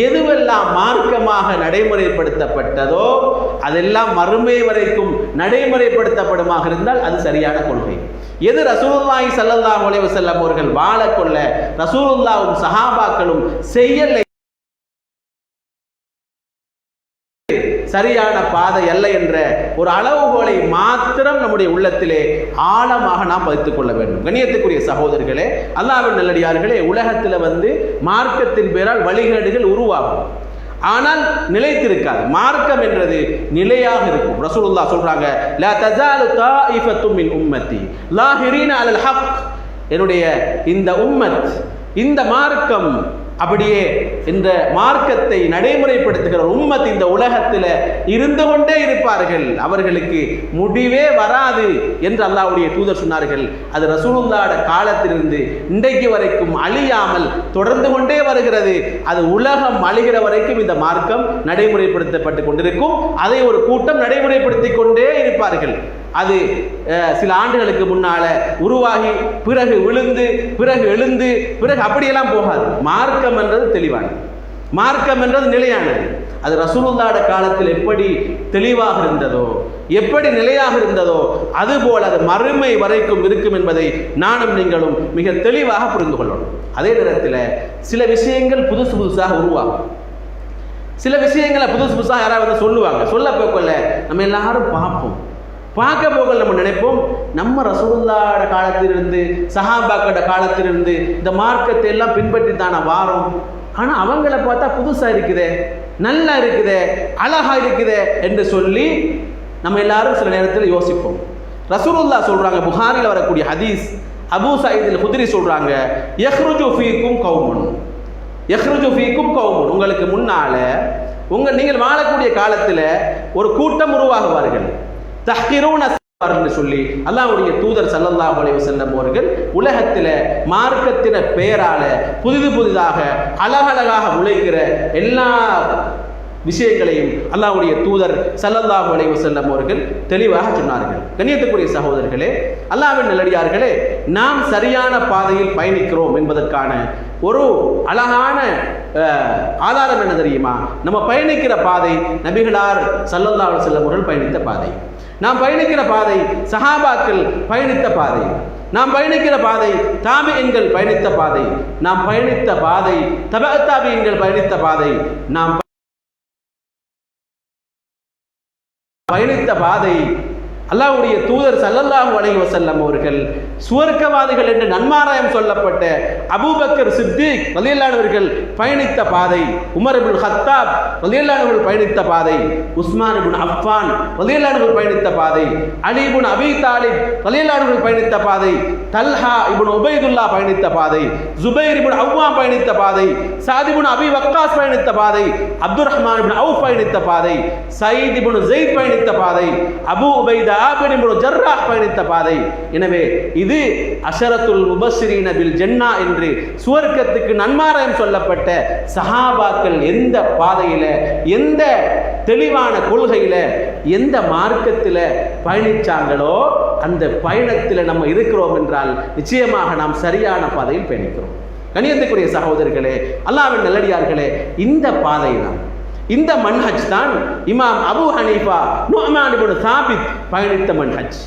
எதுவெல்லாம் மார்க்கமாக நடைமுறைப்படுத்தப்பட்டதோ அதெல்லாம் மறுமை வரைக்கும் நடைமுறைப்படுத்தப்படுமாக இருந்தால் அது சரியான கொள்கை. எது ரசூலுல்லாஹி ஸல்லல்லாஹு அலைஹி வஸல்லம் அவர்கள் வாழக்கொள்ள ரசூலுல்லாஹும் சஹாபாக்களும் செய்யலை, சரியான பாதை அல்ல என்ற ஒரு அளவுகோலை மாத்திரம் நம்முடைய உள்ளத்திலே ஆழமாக நாம் வைத்துக் கொள்ள வேண்டும். கண்ணியத்துக்குரிய சகோதரர்களே, அல்லாஹ்வின் நல்லடியார்களே, உலகத்தில் மார்க்கத்தின் பேரால் வழிகேடுகள் உருவாகும், ஆனால் நிலைத்திருக்காது. மார்க்கம் என்றது நிலையாக இருக்கும். ரசூலுல்லாஹ் சொல்றாங்க, லா தஸாலு தாயிஃபத்து மின் உம்மத்தி லாஹிரீன அலல் ஹக், என்னுடைய இந்த உம்மத், இந்த மார்க்கம், அப்படியே இந்த மார்க்கத்தை நடைமுறைப்படுத்துகிற உம்மத் இந்த உலகத்தில் இருந்து கொண்டே இருப்பார்கள், அவர்களுக்கு முடிவே வராது என்று அல்லாஹ்வுடைய தூதர் சொன்னார்கள். அது ரசூலுல்லாஹ்வுடைய காலத்திலிருந்து இன்றைக்கு வரைக்கும் அழியாமல் தொடர்ந்து கொண்டே வருகிறது. அது உலகம் அழிகிற வரைக்கும் இந்த மார்க்கம் நடைமுறைப்படுத்தப்பட்டு கொண்டிருக்கும். அதை ஒரு கூட்டம் நடைமுறைப்படுத்தி கொண்டே இருப்பார்கள். அது சில ஆண்டுகளுக்கு முன்னால உருவாகி பிறகு விழுந்து பிறகு எழுந்து பிறகு அப்படியெல்லாம் போகாது. மார்க்கம் என்றது தெளிவானது, மார்க்கம் என்றது நிலையானது. அது ரசூலுல்லாஹ்வுடைய காலத்தில் எப்படி தெளிவாக இருந்ததோ, எப்படி நிலையாக இருந்ததோ, அதுபோல் அது மறுமை வரைக்கும் இருக்கும் என்பதை நானும் நீங்களும் மிக தெளிவாக புரிந்து கொள்ளணும். அதே நேரத்தில் சில விஷயங்கள் புதுசு புதுசாக உருவாகும். சில விஷயங்களை புதுசு புதுசாக யாராவது சொல்லுவாங்க. சொல்ல போக்கல நம்ம எல்லாரும் பார்ப்போம், பார்க்க போகல நம்ம நினைப்போம், நம்ம ரசூலுல்லாஹ்வுடைய காலத்திலிருந்து சஹாபாக்களோட காலத்திலிருந்து இந்த மார்க்கத்தை எல்லாம் பின்பற்றி தானே வாரோம். ஆனால் அவங்கள பார்த்தா புதுசாக இருக்குதே, நல்லா இருக்குதே, அழகா இருக்குதே என்று சொல்லி நம்ம எல்லாரும் சில நேரத்தில் யோசிப்போம். ரசூலுல்லாஹ் சொல்றாங்க, புகாரில் வரக்கூடிய ஹதீஸ், அபூ சயீத் அல் குத்ரி சொல்றாங்க, யஹ்ருஜு ஃபீக்கும் கௌமுன், யஹ்ருஜு ஃபீக்கும் கௌமுன், உங்களுக்கு முன்னால நீங்கள் வாழக்கூடிய காலத்தில் ஒரு கூட்டம் உருவாகுவார்கள், தஹ்கிரூன என்று சொல்லி அல்லாஹ்வுடைய தூதர் ஸல்லல்லாஹு அலைஹி வஸல்லம் அவர்கள் உலகத்தில் மார்க்கத்தின பெயரால புதிதாக அழகழகாக உழைக்கிற எல்லா விஷயங்களையும் அல்லாஹ்வுடைய தூதர் ஸல்லல்லாஹு அலைஹி வஸல்லம் அவர்கள் தெளிவாக சொன்னார்கள். கண்ணியத்துக்குரிய சகோதரர்களே, அல்லாஹ்வின் நல்லடியார்களே, நாம் சரியான பாதையில் பயணிக்கிறோம் என்பதற்கான ஒரு அழகான ஆதாரம் என்ன தெரியுமா? நம்ம பயணிக்கிற பாதை நபிகளார் ஸல்லல்லாஹு அலைஹி வஸல்லம் அவர்கள் பயணித்த பாதை. நாம் பயணிக்கிற பாதை சஹாபாக்கள் பயணித்த பாதை. நாம் பயணிக்கிற பாதை தாபிஈன்கள் பயணித்த பாதை. நாம் பயணித்த பாதை தபஅ தாபிஈன்கள் பயணித்த பாதை. நாம் பயணித்த பாதை அல்லாஹ்வுடைய தூதர் ஸல்லல்லாஹு அலைஹி வஸல்லம் அவர்கள் சுவர்க்கவாதிகள் என்று நன்மாராயம் சொல்லப்பட்ட அபூபக்கர் சித்திக் ரலியல்லாஹு அவர்கள் பயணித்த பாதை, உமர் இப்னு கத்தாப் ரலியல்லாஹு அவர்கள் பயணித்த பாதை, உஸ்மான் இப்னு அஃபான் ரலியல்லாஹு அவர்கள் பயணித்த பாதை, அலி இப்னு அபீ தாலிப் ரலியல்லாஹு அவர்கள் பயணித்த பாதை, தல்ஹா இப்னு உபைதுல்லாஹ் பயணித்த பாதை, ஜுபைர் இப்னு அவ்வாம் பயணித்த பாதை, சாத் இப்னு அபீ வக்காஸ் பயணித்த பாதை, அப்துர் ரஹ்மான் இப்னு அவுஃப் பயணித்த பாதை, சயீத் இப்னு ஸைத் பயணித்த பாதை, அபூ உபைதா இப்னு ஜர்ராஹ் பயணித்த பாதை. எனவே இது அஷரத்துல் முபஸ்ஸிரீன பில் ஜன்னா என்று சுவர்க்கத்துக்கு நன்மாராயம் சொல்லப்பட்ட சஹாபாக்கள் எந்த பாதையில, எந்த தெளிவான கொள்கையில, எந்த மார்க்கத்தில் பயணிச்சாங்களோ அந்த பயணத்தில் நம்ம இருக்கிறோம் என்றால் நிச்சயமாக நாம் சரியான பாதையில் பயணிக்கிறோம். கண்ணியத்துக்குரிய சகோதரர்களே, அல்லாஹ்வின் நல்லடியார்களே, இந்த பாதை தான், இந்த மன்ஹஜ் தான் இமாம் அபூ ஹனீஃபா நுஅமான் இப்னு சாபித் பயணித்த மன்ஹஜ்.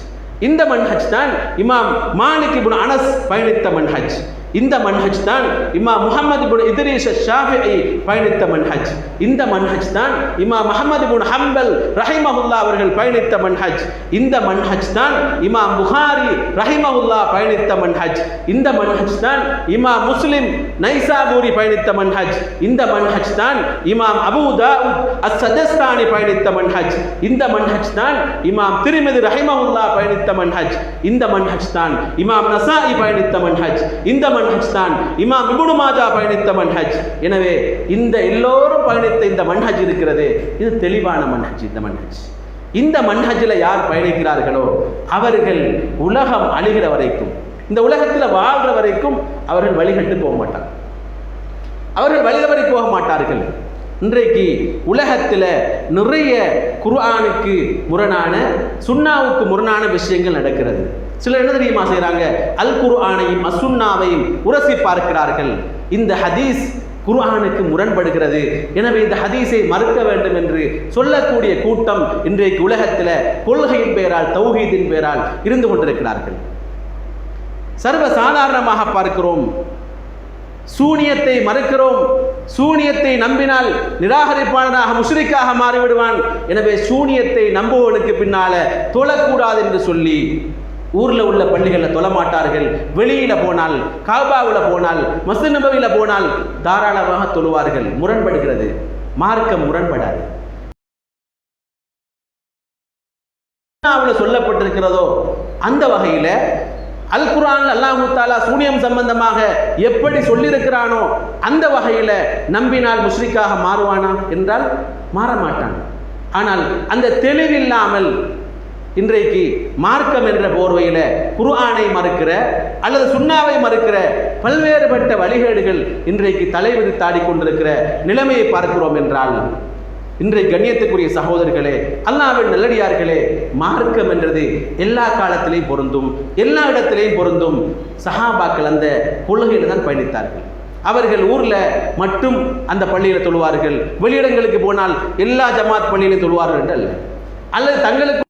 இந்த மன்ஹஜ் தான் இமாம் மாலிக் இப்னு அனஸ் பயணித்த மன்ஹஜ். இந்த மன்ஹஜ் தான் இமாம் முஹம்மது இப்னு இத்ரீஸ் ஷாஃபிஈ பயணித்த மன்ஹஜ். இந்த மன்ஹஜ் தான் இமாம் முஹம்மது இப்னு ஹம்பல் ரஹிமஹுல்லாஹ் அவர்கள் பயணித்த மன்ஹஜ். இந்த மன்ஹஜ் தான் இமாம் புகாரி ரஹிமஹுல்லாஹ் பயணித்த மன்ஹஜ். இந்த மன்ஹஜ் தான் இமாம் முஸ்லிம் நைசாபூரி பயணித்த மன்ஹஜ். இந்த மன்ஹஜ் தான் இமாம் அபூ தாவூத் அஸ்-சஜஸ்தானி பயணித்த மன்ஹஜ். இந்த மன்ஹஜ் தான் இமாம் திர்மிதி ரஹிமஹுல்லாஹ் பயணித்த மன்ஹஜ். இந்த மன்ஹஜ் தான் இமாம் நசாஇ பயணித்த மன்ஹஜ். இந்த மன்ஹஜ் தான் இமாம் இப்னு மாஜா பயணித்த மன்ஹஜ். எனவே இந்த எல்லோரும் பயணித்த இந்த மன்ஹஜ் இருக்கிறது, இது தெளிவான மன்ஹஜ். இந்த மன்ஹஜ்ல யார் பயணிக்கிறார்களோ அவர்கள் உலகம் அழிகிற வரைக்கும், இந்த உலகத்தில் வாழ்கிற வரைக்கும் அவர்கள் வழிகட்டு போக மாட்டார்கள், அவர்கள் வழிதவறி போக மாட்டார்கள். இன்றைக்கு உலகத்தில் நிறைய குர்ஆனுக்கு முரணான, சுன்னாவுக்கு முரணான விஷயங்கள் நடக்கிறது. சிலர் என்ன தெரியுமா செய்கிறாங்க? அல் குர்ஆனையும் அசுன்னாவையும் உரசி பார்க்கிறார்கள். இந்த ஹதீஸ் குர்ஆனுக்கு முரண்படுகிறது, எனவே இந்த ஹதீஸை மறுக்க வேண்டும் என்று சொல்லக்கூடிய கூட்டம் இன்றைக்கு உலகத்தில் கொள்கையின் பெயரால், தௌஹீதின் பெயரால் இருந்து கொண்டிருக்கிறார்கள். சர்வ சாதாரணமாக பார்க்கிறோம், சூனியத்தை மறுக்கிறோம், சூனியத்தை நம்பினால் நிராகரிப்பாளனாக முஷ்ரிக்காக மாறிவிடுவான், எனவே சூனியத்தை நம்புவனுக்கு பின்னால தொழக்கூடாது என்று சொல்லி ஊர்ல உள்ள பள்ளிகளில் தொழ மாட்டார்கள். வெளியில போனால், காபாவுல போனால், மஸ்ஜித் நபவியில போனால் தாராளமாக தொழுவார்கள். முரண்படுகிறது, மார்க்கம் முரண்படாது. சொல்லப்பட்டிருக்கிறதோ அந்த வகையில அல் குர்ஆன் அல்லாஹ் தஆலா சூனியம் சம்பந்தமாக எப்படி சொல்லியிருக்கிறானோ அந்த வகையில நம்பினால் முஷ்ரிக்காக மாறுவானா என்றால் மாற மாட்டான். ஆனால் அந்த தெளிவில்லாமல் இன்றைக்கு மார்க்கம் என்ற போர்வையில குர்ஆனை மறுக்கிற அல்லது சுன்னாவை மறுக்கிற பல்வேறுபட்ட வழிகேடுகள் இன்றைக்கு தலைவிரித்தாடி கொண்டிருக்கிற நிலைமையை பார்க்கிறோம் என்றால், இன்றைக்கு கண்ணியத்துக்குரிய சகோதரர்களே, அல்லாஹ்வின் நல்லடியார்களே, மார்க்கம் என்றது எல்லா காலத்திலையும் பொருந்தும், எல்லா இடத்திலையும் பொருந்தும். சஹாபாக்கள் அந்த கொள்கையில் தான் பயணித்தார்கள். அவர்கள் ஊர்ல மட்டும் அந்த பள்ளியில தொழுவார்கள், வெளியிடங்களுக்கு போனால் எல்லா ஜமாத் பள்ளியிலும் தொழுவார்கள் என்று அல்ல, அல்லது தங்களுக்கு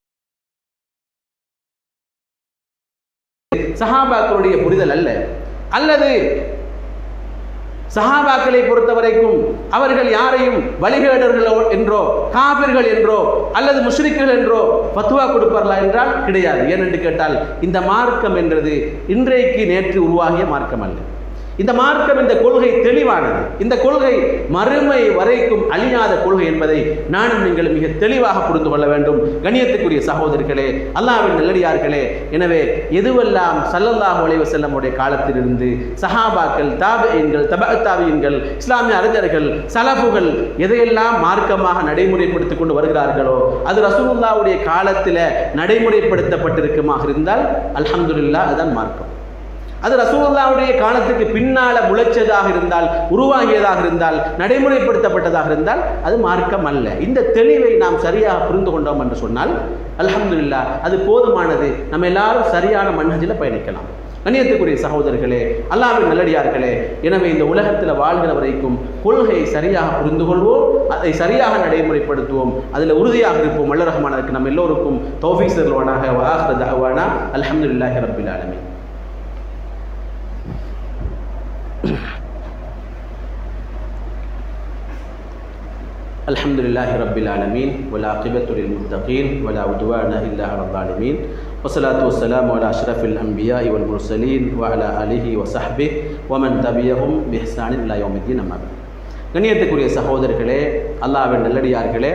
சஹாபாக்களுடைய புரிதல் அல்ல, அல்லது சஹாபாக்களை பொறுத்த வரைக்கும் அவர்கள் யாரையும் வழிகேடர்களோ என்றோ, காபிர்கள் என்றோ, அல்லது முஷ்ரிக்குகள் என்றோ ஃபத்வா கொடுப்பார்களா என்றால் கிடையாது. ஏனென்று கேட்டால் இந்த மார்க்கம் என்றது இன்றைக்கு நேற்று உருவாகிய மார்க்கம் அல்ல. இந்த மார்க்கம், இந்த கொள்கை தெளிவானது. இந்த கொள்கை மறுமை வரைக்கும் அழியாத கொள்கை என்பதை நானும் நீங்கள் மிக தெளிவாக புரிந்து கொள்ள வேண்டும். கண்ணியத்துக்குரிய சகோதரர்களே, அல்லாஹ்வின் நல்லடியார்களே, எனவே எதுவெல்லாம் ஸல்லல்லாஹு அலைஹி வஸல்லம் உடைய காலத்திலிருந்து சஹாபாக்கள், தாபிஈன்கள், தபஅ தாபிஈன்கள், இஸ்லாமிய அறிஞர்கள், சலஃபுகள் எதையெல்லாம் மார்க்கமாக நடைமுறைப்படுத்திக் கொண்டு வருகிறார்களோ அது ரசூலுல்லாஹ்வுடைய காலத்தில் நடைமுறைப்படுத்தப்பட்டிருக்குமாக இருந்தால் அல்ஹம்துலில்லாஹ், அதுதான் மார்க்கம். அது ரசூலுல்லாஹ்வுடைய காலத்துக்கு பின்னால முளைச்சதாக இருந்தால், உருவாகியதாக இருந்தால், நடைமுறைப்படுத்தப்பட்டதாக இருந்தால் அது மார்க்கம் அல்ல. இந்த தெளிவை நாம் சரியாக புரிந்து கொண்டோம் என்று சொன்னால் அல்ஹம்துலில்லாஹ், அது போதுமானது. நம்ம எல்லாரும் சரியான மன்ஹஜில் பயணிக்கலாம். கண்ணியத்துக்குரிய சகோதரர்களே, அல்லாஹ்வின் நல்லடியார்களே, எனவே இந்த உலகத்தில் வாழ்கிற வரைக்கும் கொள்கையை சரியாக புரிந்து கொள்வோம், அதை சரியாக நடைமுறைப்படுத்துவோம், அதில் உறுதியாக இருப்போம். வல்ல ரஹ்மானுக்கு நம்ம எல்லோருக்கும் தௌஃபீக் தருவானாக. வ ஆகிரு தஅவானா அல்ஹம்துலில்லாஹி ரப்பில் ஆலமீன். அல்ஹம்துலில்லாஹி ரப்பில் ஆலமீன் வல் ஆகிபத்து லில் முத்தகீன் வலா உத்வான இல்லா அலல் ஸாலிமீன் வஸ்ஸலாத்து வஸ்ஸலாமு அலா அஷ்ரஃபில் அன்பியாஇ வல் முர்ஸலீன் வ அலா ஆலிஹி வ ஸஹ்பிஹி வ மன் தபியஹும் பிஹ்சானின் இலா யௌமித்தீன். அம்மா பஅத். கண்ணியத்துக்குரிய சகோதரர்களே, அல்லாஹ்வின் நல்லடியார்களே,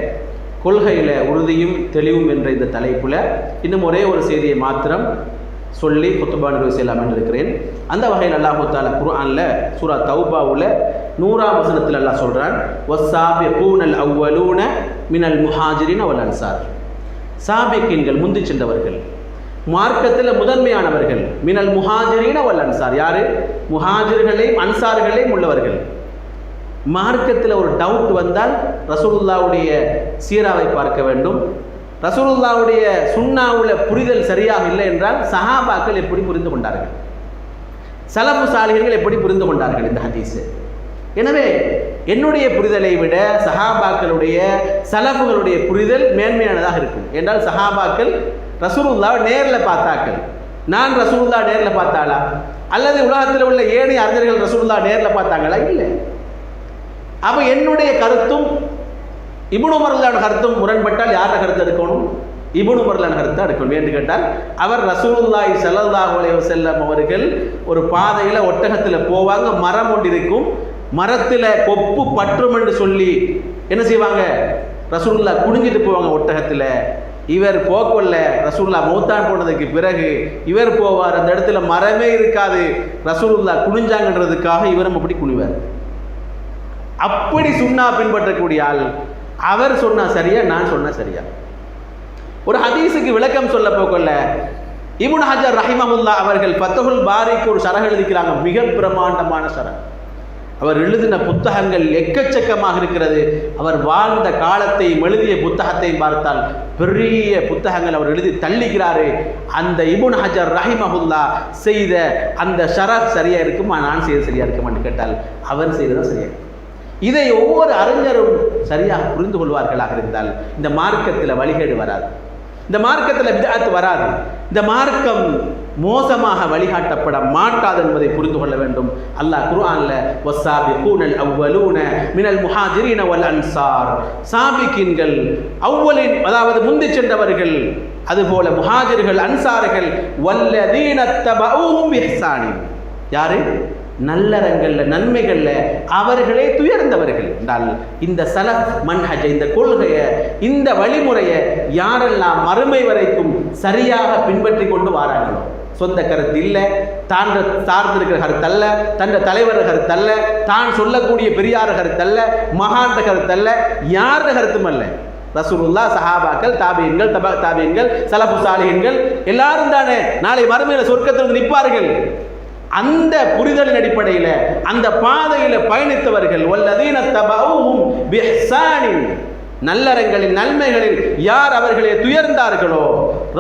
கொள்கையில் உறுதியும் தெளிவும் என்ற இந்த தலைப்பில் இன்னும் ஒரே ஒரு செய்தியை மாத்திரம் சொல்லி குத்துபா நிறைவு செய்யலாம் இருக்கிறேன். அந்த வகையில் அல்லாஹ் தஆலா குர்ஆனில் சூரா தௌபாவுல 100ஆம் வசனத்தில் அல்லாஹ் சொல்கிறான், வஸ்ஸாபிகூனல் அவ்வலூன மினல் முஹாஜிரின வல் அன்சார். சாபிகீன்கள் முந்தி சென்றவர்கள், மார்க்கத்தில் முதன்மையானவர்கள், மினல் முஹாஜிரின வல் அன்சார். யாரு? முஹாஜிர்களையும் அன்சார்களையும் உள்ளவர்கள். மார்க்கத்தில் ஒரு டவுட் வந்தால் ரசூலுல்லாவுடைய சீராவை பார்க்க வேண்டும். ரசூலுல்லாவுடைய சுன்னாவுல புரிதல் சரியாக இல்லை என்றால் சஹாபாக்கள் எப்படி புரிந்து கொண்டார்கள், சலஃபு சாலிஹீன்கள் எப்படி புரிந்து கொண்டார்கள் இந்த ஹதீஸ். எனவே என்னுடைய புரிதலை விட சஹாபாக்களுடைய சலஃபுகளுடைய புரிதல் மேன்மையானதாக இருக்கும். என்றால் சஹாபாக்கள் ரசூலுல்லாவை நேரில் பார்த்தார்கள். நான் ரசூலுல்லா நேரில் பார்த்தாளா? அல்லது உலகத்தில் உள்ள ஏனைய அறிஞர்கள் ரசூலுல்லா நேரில் பார்த்தாங்களா? இல்லை. அப்போ என்னுடைய கருத்தும் இப்னு உமர்லான கருத்தும் முரண்பட்டால் யார கருத்து எடுக்கணும்? இப்னு உமர்லான கருத்தை எடுக்கணும். என்று கேட்டால் அவர் ரசூலுல்லாஹி ஸல்லல்லாஹு அலைஹி வஸல்லம் அவர்கள் ஒரு பாதையில் ஒட்டகத்தில் போவாங்க, மரம் ஒன்று இருக்கும், மரத்தில் கொப்பு பற்றும் என்று சொல்லி என்ன செய்வாங்க? ரசூலுல்லாஹ் குனிஞ்சிட்டு போவாங்க ஒட்டகத்தில். இவர் போக்கொள்ள ரசூலுல்லாஹ் மௌத்தான் போனதுக்கு பிறகு இவர் போவார், அந்த இடத்துல மரமே இருக்காது, ரசூலுல்லாஹ் குனிஞ்சாங்கன்றதுக்காக இவரும் அப்படி குனிவார். அப்படி சுன்னா பின்பற்றக்கூடிய ஆள், அவர் சொன்னா சரியா, நான் சொன்னா சரியா? ஒரு ஹதீஸுக்கு விளக்கம் சொல்ல போக்கொள்ள இப்னு ஹஜர் ரஹிமஹுல்லாஹ் அவர்கள் ஃபத்ஹுல் பாரிக்கு ஒரு ஷரஹ் எழுதிக்கிறாங்க, மிக பிரமாண்டமான ஷரஹ். அவர் எழுதின புத்தகங்கள் எக்கச்சக்கமாக இருக்கிறது. அவர் வாழ்ந்த காலத்தை எழுதிய புத்தகத்தை பார்த்தால் பெரிய புத்தகங்கள் அவர் எழுதி தள்ளிக்கிறாரு. அந்த இப்னு ஹஜர் ரஹிமஹுல்லாஹ் செய்த அந்த ஷரஹ் சரியா இருக்குமா, நான் செய்த சரியா இருக்குமான்னு கேட்டால் அவர் செய்ததான் சரியா. இதை ஒவ்வொரு அறிஞரும் சரியாக புரிந்து கொள்வார்களாக இருந்தால் இந்த மார்க்கத்தில் வழிகேடு வராது, இந்த மார்க்கத்தில் பித்அத் வராது, இந்த மார்க்கம் மோசமாக வழிகாட்டப்பட மாட்டாது என்பதை புரிந்து கொள்ள வேண்டும். அல்லாஹ் குர்ஆன்ல வஸ்ஸாபிகூனல் அவ்வலூன மினல் முஹாஜிரின வல் அன்சார், சாபிகீன்கள் அவ்வலின் அதாவது முந்தி சென்றவர்கள், அதுபோல முஹாஜிர்கள் அன்சார்கள், வல்லதீன தபஊஹும் பிஹ்சானின். யாரு? நல்லறங்கள்ல நன்மைகள்ல அவர்களே துயர்ந்தவர்கள் என்றால் இந்த சலஃப் மன்ஹஜ, இந்த கொள்கையை, இந்த வழிமுறையை யாரெல்லாம் மறுமை வரைக்கும் சரியாக பின்பற்றி கொண்டு வாராங்களோ, சொந்த கருத்து இல்லை, தான் சார்ந்திருக்கிற கருத்தல்ல, தன் தலைவர் கருத்தல்ல, தான் சொல்லக்கூடிய பெரியார் கருத்தல்ல, மகாண்ட கருத்தல்ல, யார கருத்தும் அல்ல, ரசூலுல்லாஹ், சஹாபாக்கள், தாபியீன்கள், தபா தாபியீன்கள், சலஃபு சாலிஹீன்கள் எல்லாரும் தானே நாளை மறுமையில சொர்க்கத்தில் நிற்பார்கள். அந்த புரிதலின் அடிப்படையில் அந்த பாதையில் பயணித்தவர்கள், வல்லதீன தபஊஹும் பிஹ்சானின், நல்லறங்களின் நன்மைகளில் யார் அவர்களை துயர்ந்தார்களோ,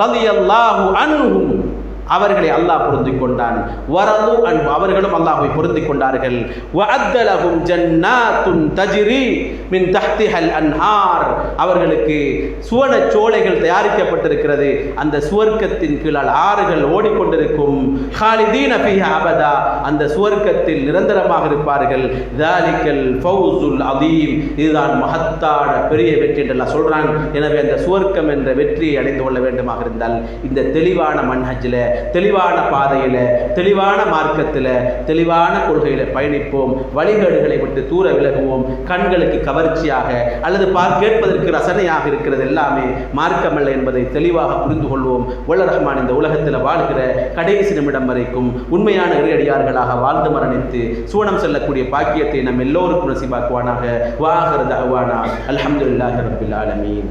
ரலியல்லாஹு அன்ஹும், அவர்களை அல்லாஹ் பொருந்திக் கொண்டான், வரது அன்ஹு, அவர்களும் அல்லாஹ்வை பொருந்திக் கொண்டார்கள். வஅத்த லஹும் ஜன்னாத்துன் தஜ்ரி மின் தஹ்திஹல் அன்ஹார், அவர்களுக்கு சுவன சோலைகள் தயாரிக்கப்பட்டிருக்கிறது, அந்த சுவர்க்கத்தின் கீழால் ஆறுகள் ஓடிக்கொண்டிருக்கும். ஹாலிதீன ஃபீஹா அபதா, அந்த சுவர்க்கத்தில் நிரந்தரமாக இருப்பார்கள். தாலிகல் ஃபௌசுல் அதீம், இதுதான் மகத்தான பெரிய வெற்றி என்று அல்லாஹ் சொல்றான். எனவே அந்த சுவர்க்கம் என்ற வெற்றியை அடைந்து கொள்ள வேண்டுமாக இருந்தால் இந்த தெளிவான மன்ஹஜ்ல, தெளிவான பாதையில, தெளிவான மார்க்கத்தில், தெளிவான கொள்கையில பயணிப்போம். வழிகேடுகளை விட்டு தூர விலகுவோம். கண்களுக்கு கவர்ச்சியாக அல்லது கேட்பதற்கு ரசனையாக இருக்கிறது எல்லாமே மார்க்கமல்ல என்பதை தெளிவாக புரிந்து கொள்வோம். வல்ல ரஹ்மான் இந்த உலகத்தில் வாழ்கிற கடைசி நிமிடம் வரைக்கும் உண்மையான இறையடியார்களாக வாழ்ந்து மரணித்து சூனம் செல்லக்கூடிய பாக்கியத்தை நம் எல்லோருக்கும் நசீபாக்குவானாக. வ ஆகிரு தஅவானா அல்ஹம்துலில்லாஹி ரப்பில் ஆலமீன்.